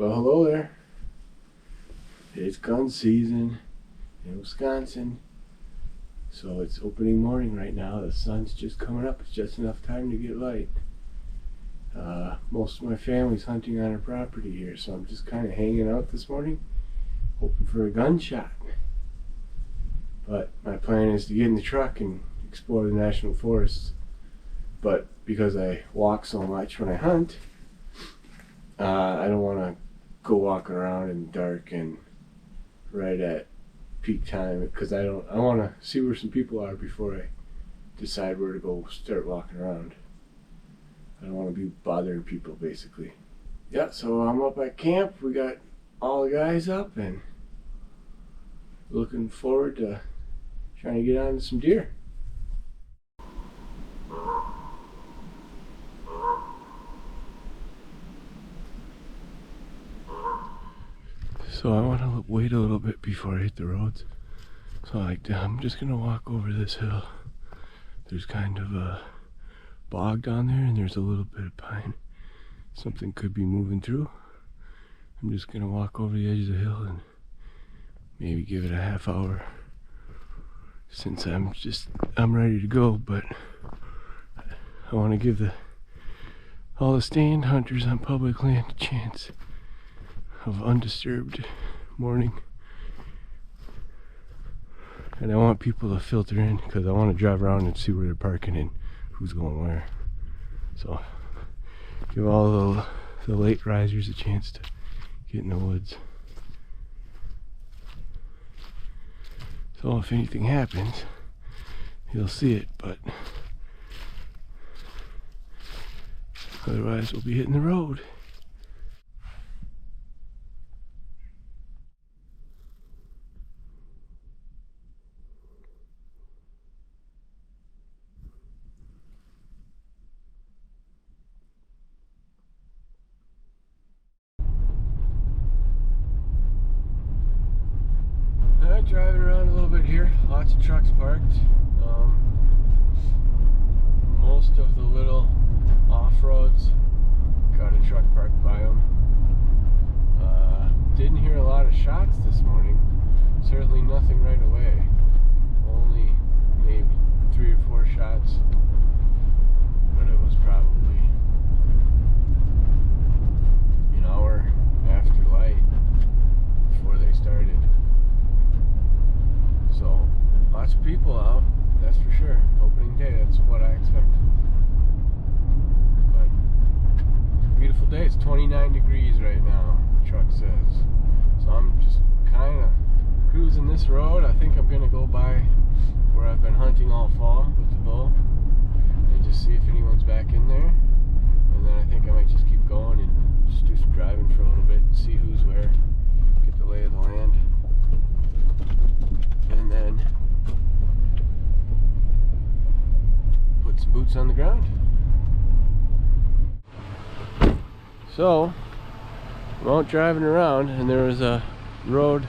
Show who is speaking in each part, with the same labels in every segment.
Speaker 1: Well, hello there. It's gun season in Wisconsin. So it's opening morning right now. The sun's just coming up. It's just enough time to get light. Most of my family's hunting on our property here, so I'm just kind of hanging out this morning, hoping for a gunshot. But my plan is to get in the truck and explore the national forests. But because I walk so much when I hunt, I don't want to go walking around in the dark and right at peak time, because I want to see where some people are before I decide where to go start walking around. I don't want to be bothering people, basically. Yeah, so I'm up at camp. We got all the guys up and looking forward to trying to get on to some deer. So I want to wait a little bit before I hit the roads. So I'm just going to walk over this hill. There's kind of a bog down there and there's a little bit of pine. Something could be moving through. I'm just going to walk over the edge of the hill and maybe give it a half hour, since I'm ready to go. But I want to give all the stand hunters on public land a chance of undisturbed morning. And I want people to filter in, because I want to drive around and see where they're parking and who's going where. So give all the late risers a chance to get in the woods. So if anything happens, you'll see it, but otherwise we'll be hitting the road. Driving around a little bit here, lots of trucks parked. Most of the little off-roads got a truck parked by them. Didn't hear a lot of shots this morning, certainly nothing right away, only maybe 3 or 4 shots, but it was probably an hour after light before they started. So, lots of people out, that's for sure. Opening day, that's what I expect. But, beautiful day. It's 29 degrees right now, the truck says. So I'm just kind of cruising this road. I think I'm going to go by where I've been hunting all fall with the bow and just see if anyone's back in there. And then I think I might just keep going and just do some driving for a little bit and see who's where, get the lay of the land. And then put some boots on the ground. So I'm out driving around, and there was a road,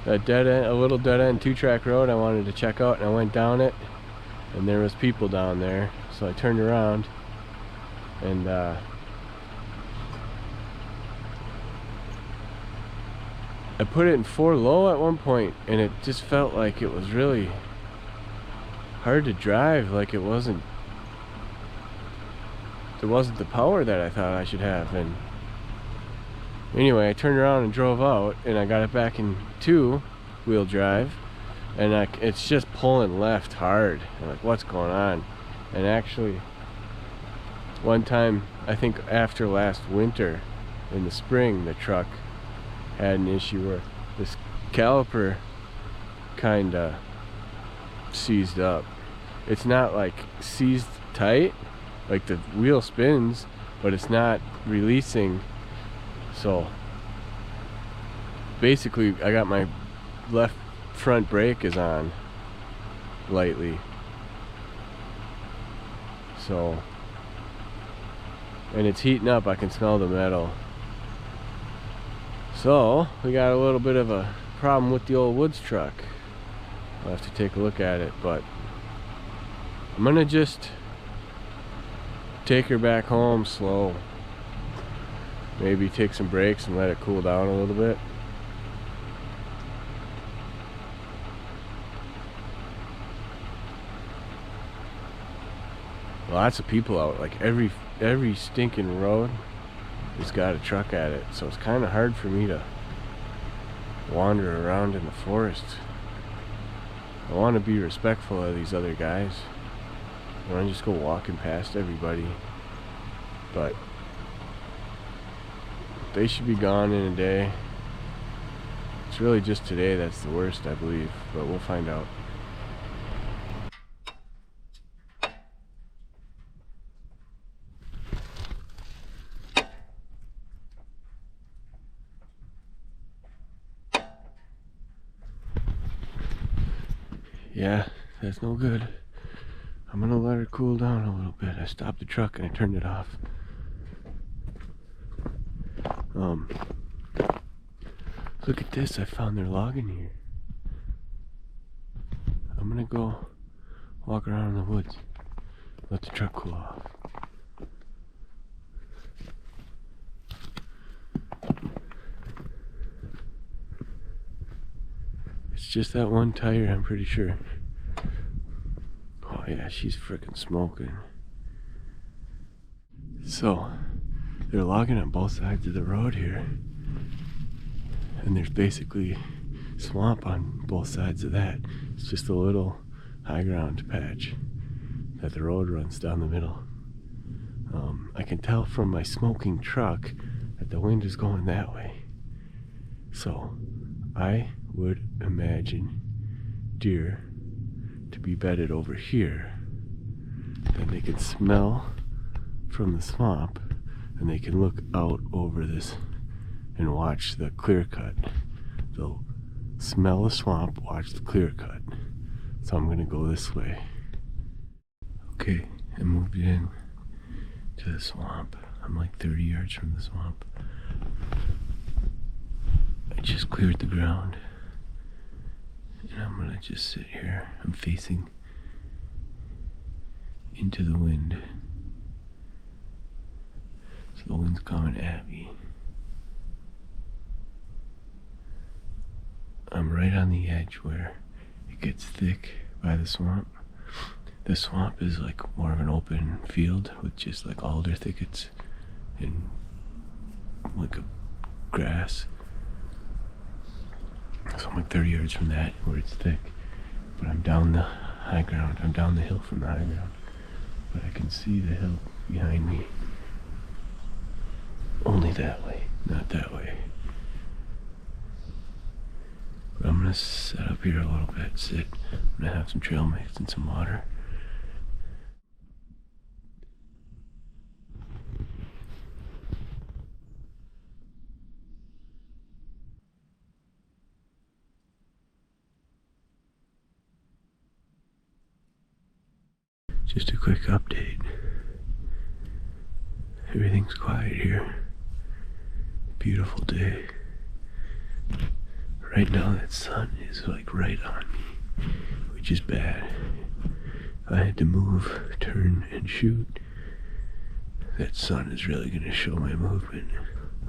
Speaker 1: a little dead end 2-track road I wanted to check out, and I went down it, and there was people down there. So I turned around and I put it in 4 low at one point, and it just felt like it was really hard to drive, like there wasn't the power that I thought I should have. And anyway, I turned around and drove out, and I got it back in 2-wheel drive, and it's just pulling left hard. I'm like, what's going on? And actually, one time, I think after last winter, in the spring, the truck had an issue where this caliper kinda seized up. It's not like seized tight, like the wheel spins, but it's not releasing. So basically I got my left front brake is on lightly, so, and it's heating up. I can smell the metal. So we got a little bit of a problem with the old Woods truck. I'll have to take a look at it, but I'm gonna just take her back home slow. maybe take some breaks and let it cool down a little bit. Lots of people out, like every stinking road has got a truck at it, so it's kind of hard for me to wander around in the forest. I want to be respectful of these other guys. I want to just go walking past everybody, but they should be gone in a day. It's really just today that's the worst, I believe, but we'll find out. Yeah, that's no good. I'm gonna let her cool down a little bit. I stopped the truck and I turned it off. Look at this, I found their log in here. I'm gonna go walk around in the woods. Let the truck cool off. It's just that one tire, I'm pretty sure. Oh yeah, she's freaking smoking. So, they're logging on both sides of the road here. And there's basically swamp on both sides of that. It's just a little high ground patch that the road runs down the middle. I can tell from my smoking truck that the wind is going that way. So, I would imagine deer to be bedded over here. Then they can smell from the swamp and they can look out over this and watch the clear cut. They'll smell the swamp, watch the clear cut. So I'm gonna go this way. Okay, I moved in to the swamp. I'm like 30 yards from the swamp. I just cleared the ground. And I'm gonna just sit here. I'm facing into the wind. So the wind's coming at me. I'm right on the edge where it gets thick by the swamp. The swamp is like more of an open field with just like alder thickets and like a grass. So I'm like 30 yards from that where it's thick. But I'm down the high ground. I'm down the hill from the high ground. But I can see the hill behind me. Only that way, not that way. But I'm gonna set up here a little bit, sit. I'm gonna have some trail mix and some water. Just a quick update. Everything's quiet here. Beautiful day. Right now that sun is like right on me, which is bad. If I had to move, turn, and shoot, that sun is really gonna show my movement.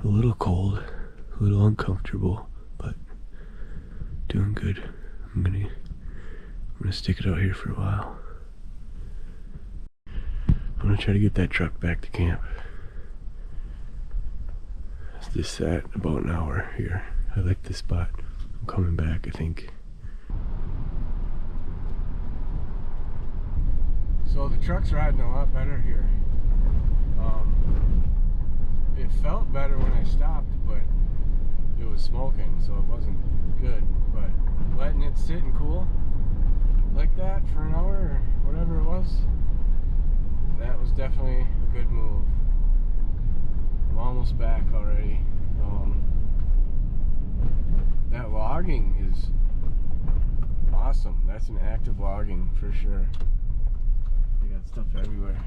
Speaker 1: A little cold, a little uncomfortable, but doing good. I'm gonna stick it out here for a while. I'm gonna try to get that truck back to camp. This sat about an hour here. I like this spot. I'm coming back, I think. So the truck's riding a lot better here. It felt better when I stopped, but it was smoking, so it wasn't good. But letting it sit and cool like that for an hour or whatever it was, that was definitely a good move. I'm almost back already. That logging is awesome. That's an active logging for sure. They got stuff everywhere.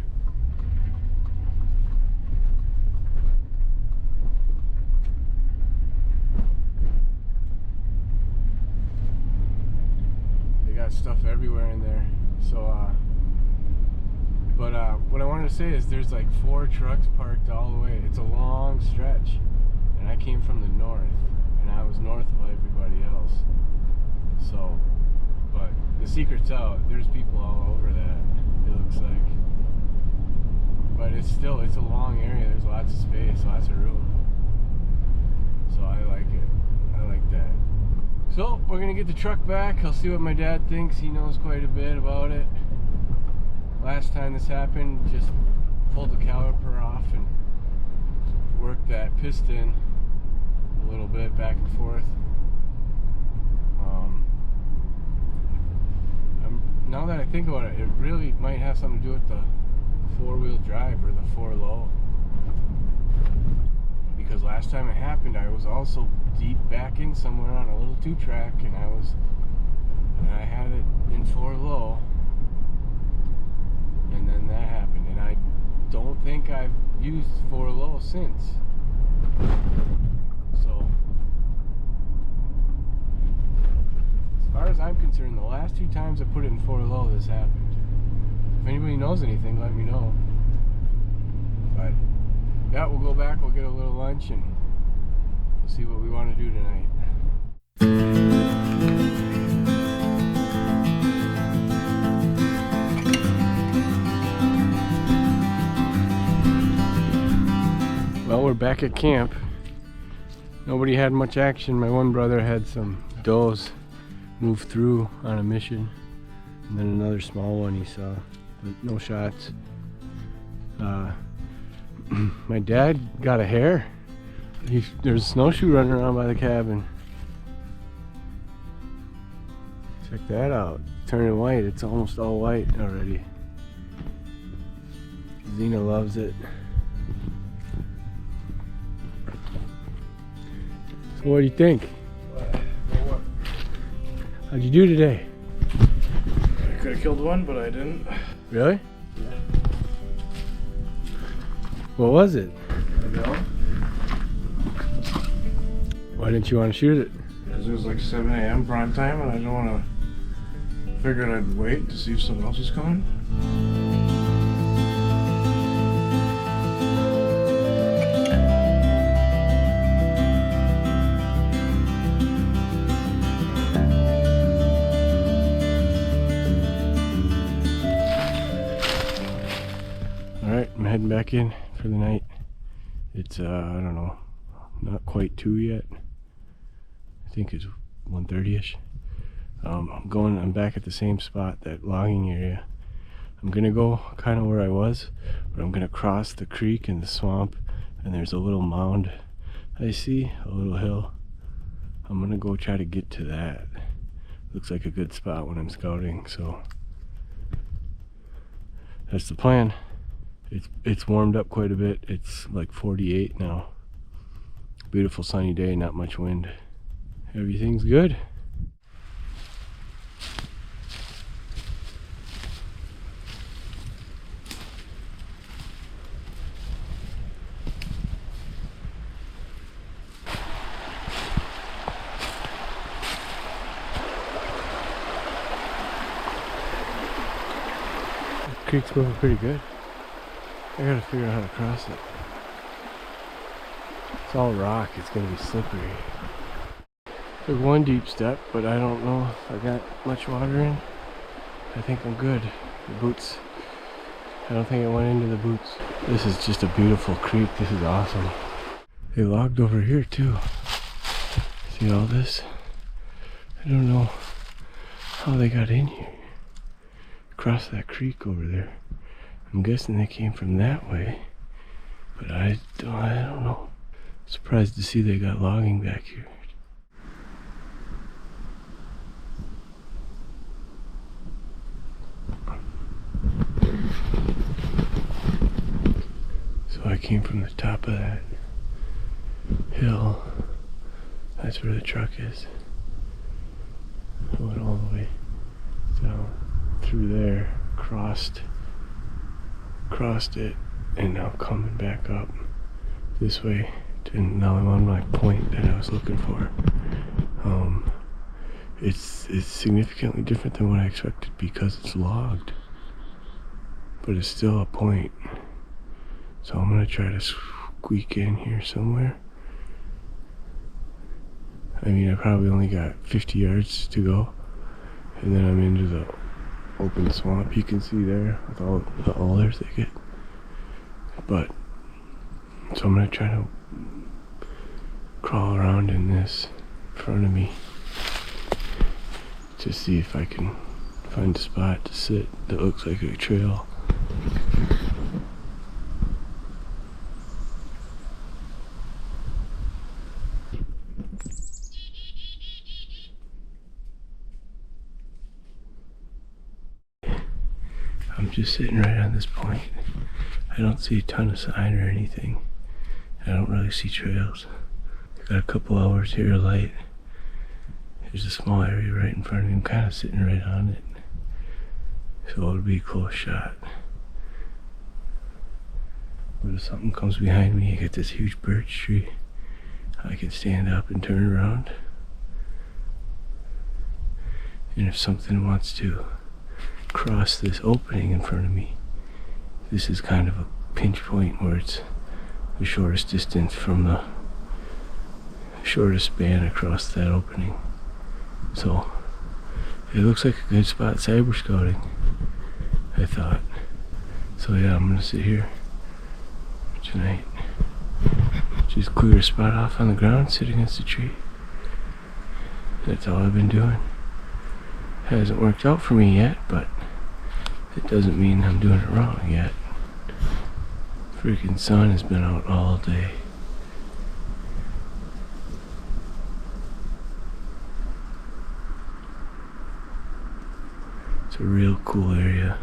Speaker 1: They got stuff everywhere in there. So But what I wanted to say is there's like 4 trucks parked all the way. It's a long stretch. And I came from the north, and I was north of everybody else. So, but the secret's out. There's people all over that, it looks like. But it's a long area. There's lots of space, lots of room. So I like it. I like that. So we're gonna get the truck back. I'll see what my dad thinks. He knows quite a bit about it. Last time this happened, just pulled the caliper off and worked that piston a little bit back and forth. Now that I think about it, it really might have something to do with the 4-wheel drive or the 4-low. Because last time it happened, I was also deep back in somewhere on a little 2-track, and I had it in 4-low, and then that happened, and I don't think I've used 4-low since. So, as far as I'm concerned, the last 2 times I put it in 4-low, this happened. If anybody knows anything, let me know. But yeah, we'll go back, we'll get a little lunch, and we'll see what we want to do tonight. Well, we're back at camp. Nobody had much action. My one brother had some does move through on a mission, and then another small one he saw, but no shots. My dad got a hare. There's a snowshoe running around by the cabin. Check that out. Turning white. It's almost all white already. Xena loves it. So what do you think?
Speaker 2: What?
Speaker 1: How'd you do today?
Speaker 2: I could have killed one, but I didn't.
Speaker 1: Really? Yeah. What was it?
Speaker 2: I know.
Speaker 1: Why didn't you want to shoot it?
Speaker 2: Because it was like 7 a.m. prime time, and I didn't want to. Figured I'd wait to see if someone else was coming.
Speaker 1: Alright, I'm heading back in for the night. It's, I don't know, not quite 2 yet. I think it's 1:30ish. I'm back at the same spot, that logging area. I'm gonna go kind of where I was, but I'm gonna cross the creek and the swamp, and there's a little mound I see, a little hill. I'm gonna go try to get to that. Looks like a good spot when I'm scouting, so that's the plan. It's warmed up quite a bit. It's like 48 now. Beautiful sunny day, not much wind. Everything's good. The creek's moving pretty good. I gotta figure out how to cross it. It's all rock, it's gonna be slippery. Took one deep step, but I don't know if I got much water in. I think I'm good. The boots, I don't think it went into the boots. This is just a beautiful creek, this is awesome. They logged over here too. See all this? I don't know how they got in here. Across that creek over there. I'm guessing they came from that way, but I don't know. Surprised to see they got logging back here. So I came from the top of that hill. That's where the truck is. I went all the way down through there, crossed it, and now coming back up this way, and now I'm on my point that I was looking for. It's significantly different than what I expected because it's logged. but it's still a point. So I'm gonna try to squeak in here somewhere. I mean, I probably only got 50 yards to go, and then I'm into the open swamp you can see there with all the alder thicket. But so I'm gonna try to crawl around in this in front of me to see if I can find a spot to sit that looks like a trail. I'm just sitting right on this point. I don't see a ton of sign or anything. I don't really see trails. Got a couple hours here of light. There's a small area right in front of me. I'm kind of sitting right on it. So it'll be a close shot. But if something comes behind me, I get this huge birch tree. I can stand up and turn around. And if something wants to cross this opening in front of me, this is kind of a pinch point where it's the shortest distance from the shortest span across that opening. So it looks like a good spot cyber scouting, I thought. So yeah, I'm gonna sit here tonight. Just clear a spot off on the ground, sit against a tree. That's all I've been doing. Hasn't worked out for me yet, but it doesn't mean I'm doing it wrong yet. Freaking sun has been out all day. It's a real cool area.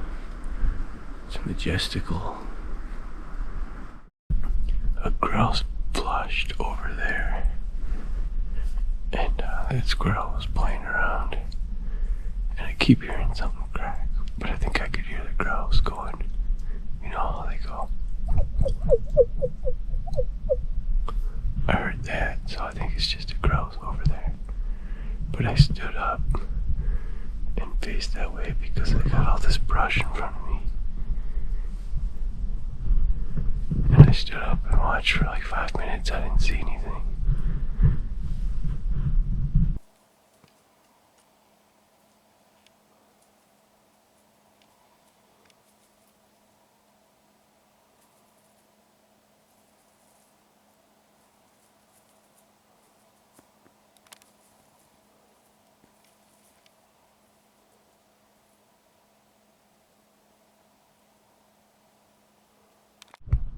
Speaker 1: It's majestical. A grouse flushed over there. And that squirrel was playing around. And I keep hearing something crack. But I think I could hear the grouse going. You know how they go. I heard that, so I think it's just a grouse over there. But I stood up and faced that way because I got all this brush in front of me. And I stood up and watched for like 5 minutes. I didn't see anything.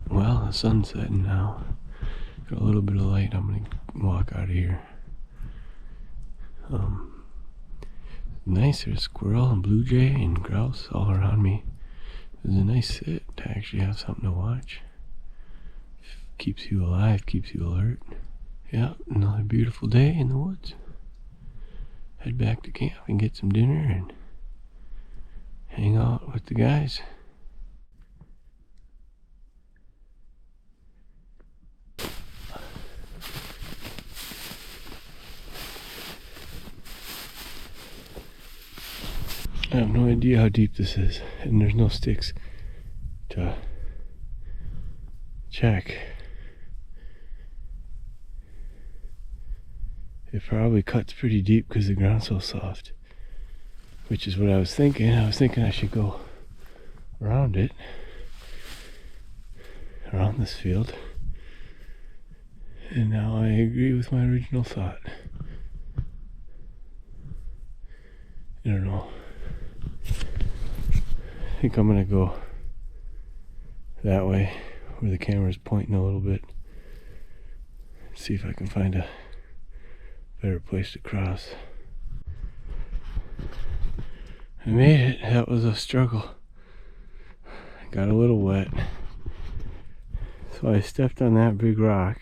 Speaker 1: Well, the sun's setting now. Got a little bit of light. I'm gonna walk out of here. Nice. There's squirrel and blue jay and grouse all around me. It was a nice sit to actually have something to watch. Keeps you alive, keeps you alert. Yeah, another beautiful day in the woods. Head back to camp and get some dinner and hang out with the guys. I have no idea how deep this is, and there's no sticks to check. It probably cuts pretty deep because the ground's so soft, which is what I was thinking. I was thinking I should go around it, around this field, and now I agree with my original thought. I don't know. I think I'm gonna go that way where the camera's pointing a little bit. See if I can find a better place to cross. I made it. That was a struggle. I got a little wet. So I stepped on that big rock,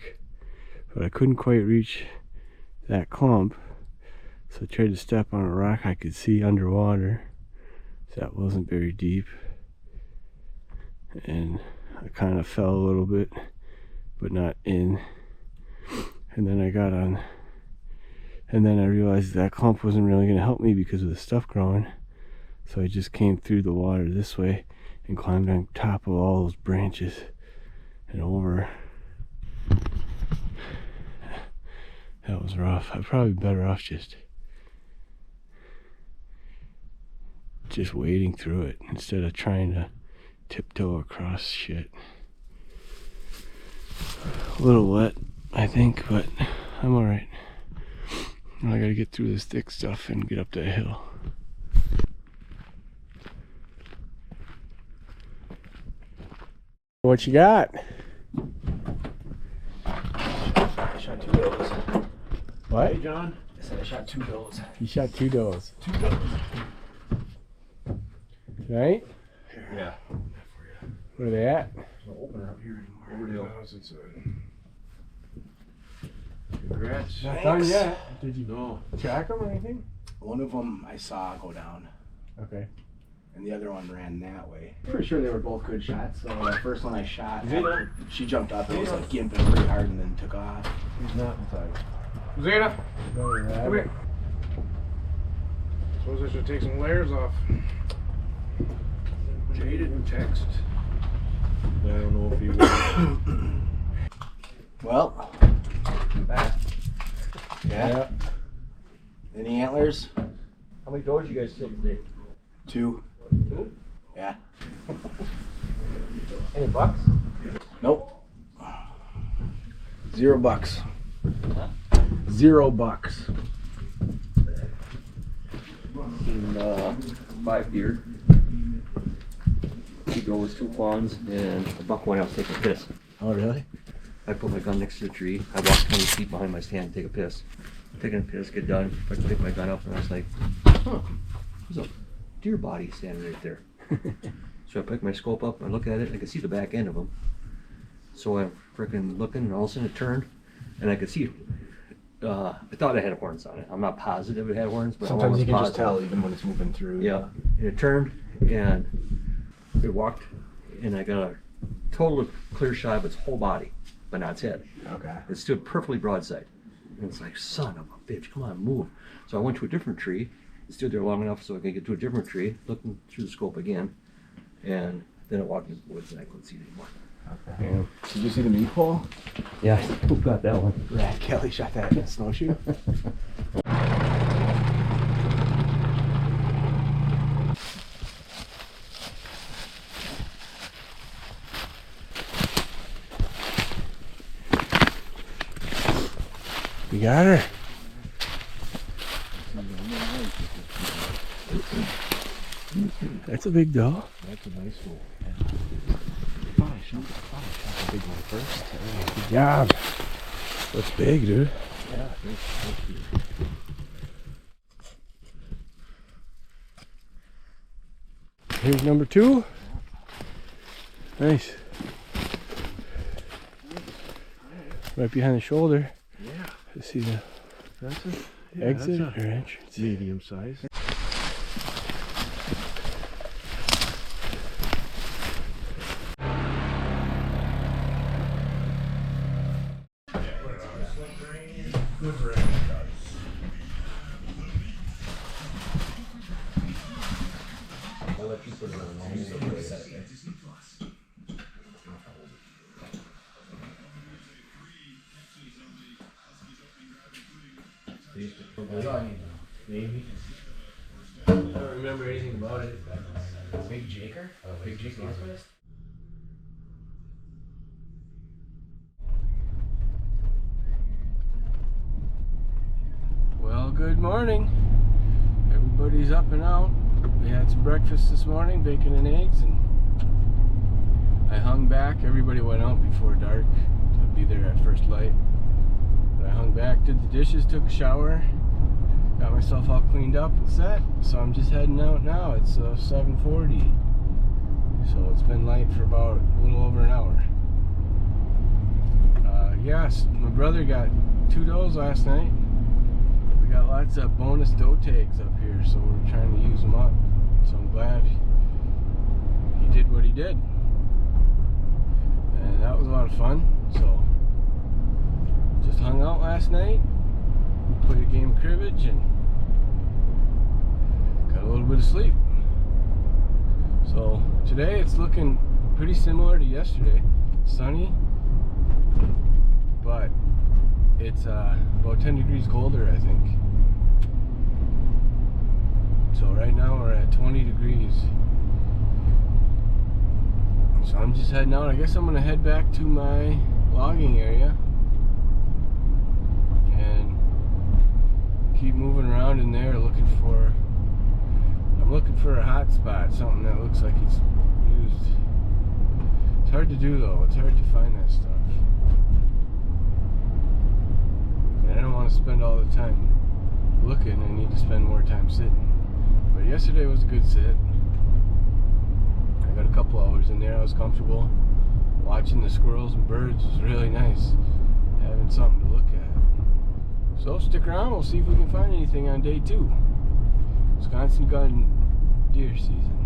Speaker 1: but I couldn't quite reach that clump. So I tried to step on a rock I could see underwater. That wasn't very deep, and I kind of fell a little bit, but not in. And then I got on, and then I realized that clump wasn't really going to help me because of the stuff growing. So I just came through the water this way and climbed on top of all those branches and over. That was rough. I'd probably be better off just wading through it instead of trying to tiptoe across shit. A little wet, I think, but I'm alright. I gotta get through this thick stuff and get up that hill. What you got?
Speaker 3: I shot 2 does.
Speaker 1: What?
Speaker 2: Hey, John.
Speaker 3: I said I shot 2 does.
Speaker 1: You shot 2 does.
Speaker 3: 2 does.
Speaker 1: Right?
Speaker 3: Yeah.
Speaker 1: Where are they at?
Speaker 3: No opener up here anymore. Overdale.
Speaker 2: How's it
Speaker 3: Congrats.
Speaker 1: Not done yet. Did you
Speaker 2: No.
Speaker 1: track them or anything?
Speaker 3: One of them I saw go down,
Speaker 1: Okay.
Speaker 3: and the other one ran that way. Pretty sure they were both good shots. So that first one I shot, she jumped up and was like gimping pretty hard and then took off.
Speaker 2: He's not inside. Zeta, come here. Suppose I should take some layers off. Jay didn't text. I don't know if he will.
Speaker 3: Well, I'm back. Yeah. Any antlers?
Speaker 4: How many doors you guys take today?
Speaker 3: 2. Yeah.
Speaker 4: Any bucks?
Speaker 3: Nope. $0.
Speaker 4: Huh?
Speaker 3: $0.
Speaker 4: And 5 deer. 2 does, 2 fawns, and a buck went out to take a piss.
Speaker 3: Oh, really?
Speaker 4: I put my gun next to the tree. I walked 20 feet behind my stand to take a piss. Taking a piss, get done. I pick my gun up and I was like, huh, there's a deer body standing right there. So I pick my scope up, I look at it, I could see the back end of him. So I'm freaking looking, and all of a sudden it turned, and I could see. I thought it had horns on it. I'm not positive it had horns, but
Speaker 3: Sometimes you can just
Speaker 4: positive.
Speaker 3: tell even when it's moving through.
Speaker 4: Yeah, and it turned, and it walked, and I got a total clear shot of its whole body, but not its head.
Speaker 3: Okay.
Speaker 4: It stood perfectly broadside. And it's like, son of a bitch, come on, move. So I went to a different tree, and stood there long enough so I could get to a different tree, looking through the scope again, and then it walked into the woods and I couldn't see it anymore.
Speaker 3: Okay. Yeah. Did you see the meat pole?
Speaker 4: Yeah, who got that one?
Speaker 3: Brad Kelly shot that in a snowshoe.
Speaker 1: You got her. That's a big doe.
Speaker 2: That's a nice hole.
Speaker 3: I shot the big one first.
Speaker 1: Good job. That's big, dude.
Speaker 2: Yeah, that's good.
Speaker 1: Here's number 2. Nice. Right behind the shoulder.
Speaker 2: Yeah,
Speaker 1: You see the
Speaker 2: that's a
Speaker 1: exit
Speaker 2: that's
Speaker 1: or entrance.
Speaker 2: medium size.
Speaker 3: Maybe. I don't remember anything about it. Big Jaker? Big Jake Northwest?
Speaker 1: Well, good morning. Everybody's up and out. We had some breakfast this morning, bacon and eggs, and I hung back. Everybody went out before dark to be there at first light. But I hung back, did the dishes, took a shower, got myself all cleaned up and set. So I'm just heading out now. It's 7:40. So it's been light for about a little over an hour. Yes, my brother got 2 does last night. We got lots of bonus doe tags up here, so we're trying to use them up. So I'm glad he did what he did. And that was a lot of fun. So just hung out last night, played a game of cribbage, and got a little bit of sleep. So Today it's looking pretty similar to yesterday. Sunny, but it's about 10 degrees colder, I think. So right now we're at 20 degrees. So I'm just heading out. I guess I'm gonna head back to my logging area and keep moving around in there looking for, I'm looking for a hot spot, something that looks like it's used. It's hard to do though, it's hard to find that stuff. And I don't want to spend all the time looking, I need to spend more time sitting. But yesterday was a good sit. I got a couple hours in there, I was comfortable. Watching the squirrels and birds was really nice. Having something to look at. So stick around, we'll see if we can find anything on day 2. Wisconsin gun deer season.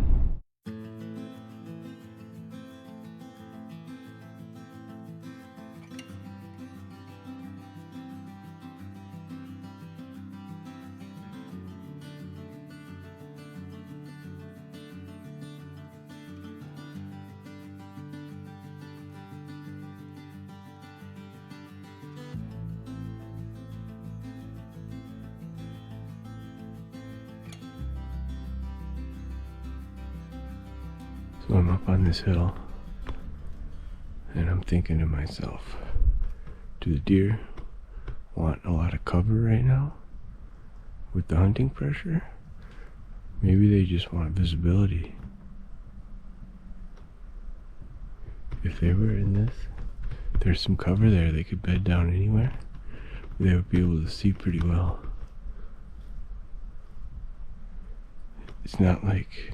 Speaker 1: So I'm up on this hill and I'm thinking to myself, do the deer want a lot of cover right now with the hunting pressure? Maybe they just want visibility. If they were in this, there's some cover there, they could bed down anywhere. They would be able to see pretty well. It's not like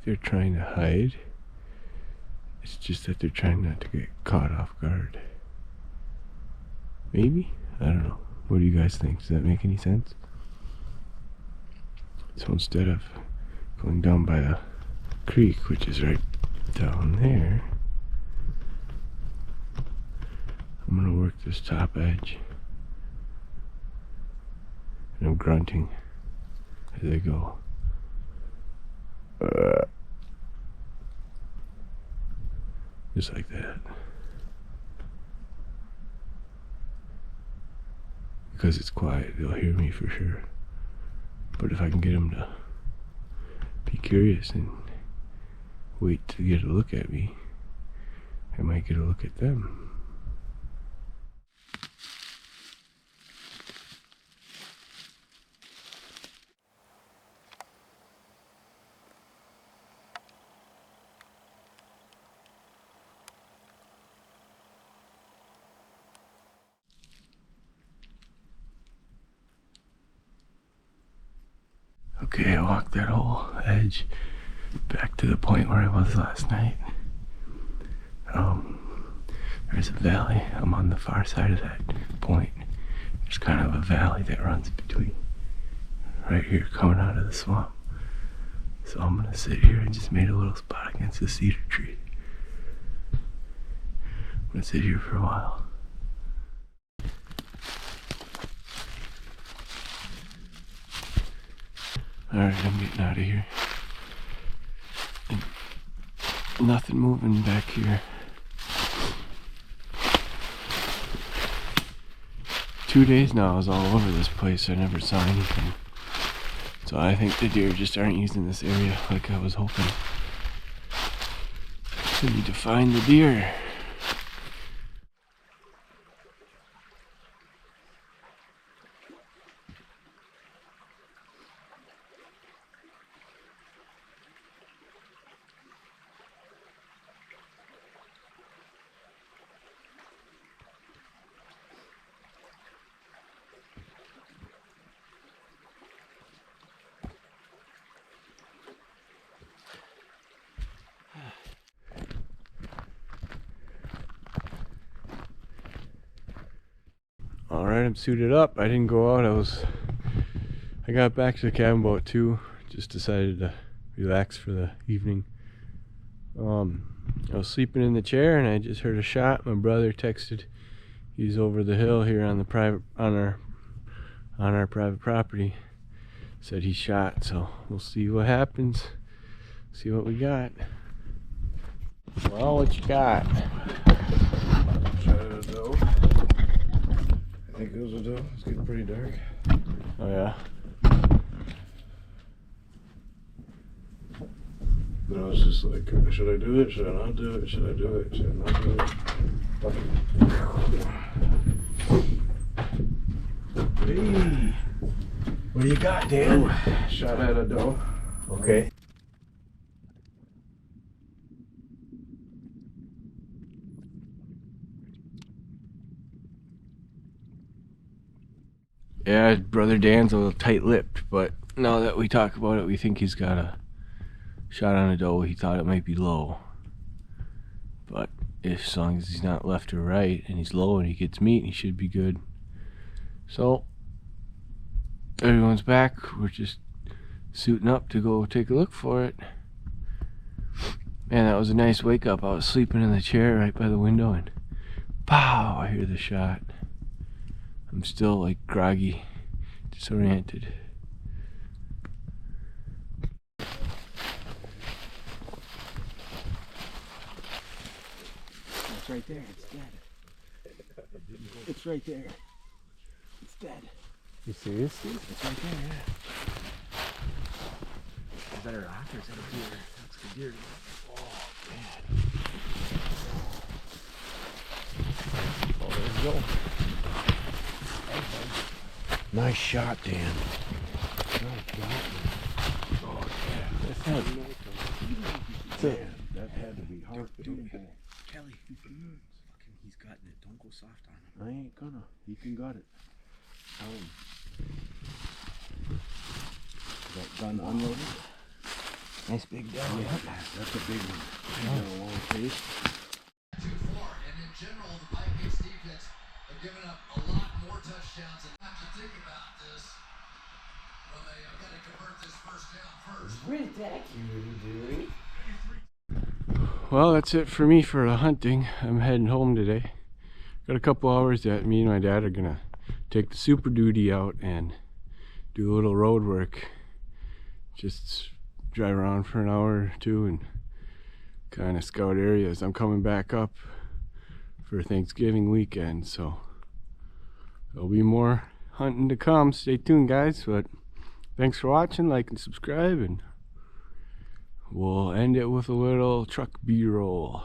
Speaker 1: they're trying to hide. It's just that they're trying not to get caught off guard. Maybe? I don't know. What do you guys think? Does that make any sense? So instead of going down by the creek, which is right down there, I'm gonna work this top edge. And I'm grunting as I go. Just like that. Because it's quiet, they'll hear me for sure. But if I can get them to be curious and wait to get a look at me, I might get a look at them. Okay, I walked that whole edge back to the point where I was last night. There's a valley. I'm on the far side of that point. There's kind of a valley that runs between right here coming out of the swamp. So I'm gonna sit here and just made a little spot against the cedar tree. I'm gonna sit here for a while. Alright, I'm getting out of here. And nothing moving back here. 2 days now I was all over this place. I never saw anything. So I think the deer just aren't using this area like I was hoping. I need to find the deer. Alright, I'm suited up. I didn't go out. I got back to the cabin about 2. Just decided to relax for the evening. I was sleeping in the chair and I just heard a shot. My brother texted. He's over the hill here on the private on our private property. said he shot, so we'll see what happens. See what we got. Well, what you got?
Speaker 2: Shot at a doe. I think it was a doe. It's getting pretty dark.
Speaker 1: Oh yeah.
Speaker 2: But I was just like, should I do it? Should I not do it? Should I do it? Should I not do it?
Speaker 1: Hey, what do you got, Dan?
Speaker 2: Shot at a doe.
Speaker 1: Okay. Yeah, brother Dan's a little tight-lipped, but now that we talk about it, we think he's got a shot on a doe. He thought it might be low, but as long as he's not left or right and he's low and he gets meat, he should be good. So everyone's back. We're just suiting up to go take a look for it. Man, that was a nice wake up. I was sleeping in the chair right by the window and pow, I hear the shot. I'm still like groggy, disoriented.
Speaker 3: It's right there. It's dead. It's right there. It's dead.
Speaker 1: You serious?
Speaker 3: It's right there, yeah.
Speaker 4: Is that a rock or is that a deer? That's a deer.
Speaker 1: Oh, there we go. Nice shot, Dan. Nice shot. Oh, yeah. That's not
Speaker 3: Man, that had to be hard.
Speaker 4: Dude, Kelly, fucking, he's gutting it. Don't go soft on him.
Speaker 3: I ain't gonna. He can gut it. That gun unloaded?
Speaker 4: Nice big doe.
Speaker 3: Yeah, that's a big one. He's got a long face.
Speaker 5: 2-4, and in general, the Vikings defense have given up a lot more touchdowns and have to think about this when they have got to convert this first down first.
Speaker 1: Well, that's it for me for the hunting. I'm heading home today. Got a couple hours that me and my dad are gonna take the Super Duty out and do a little road work. Just drive around for an hour or two and kind of scout areas. I'm coming back up for Thanksgiving weekend, so there'll be more hunting to come. Stay tuned, guys. But thanks for watching. Like and subscribe, and we'll end it with a little truck B-roll.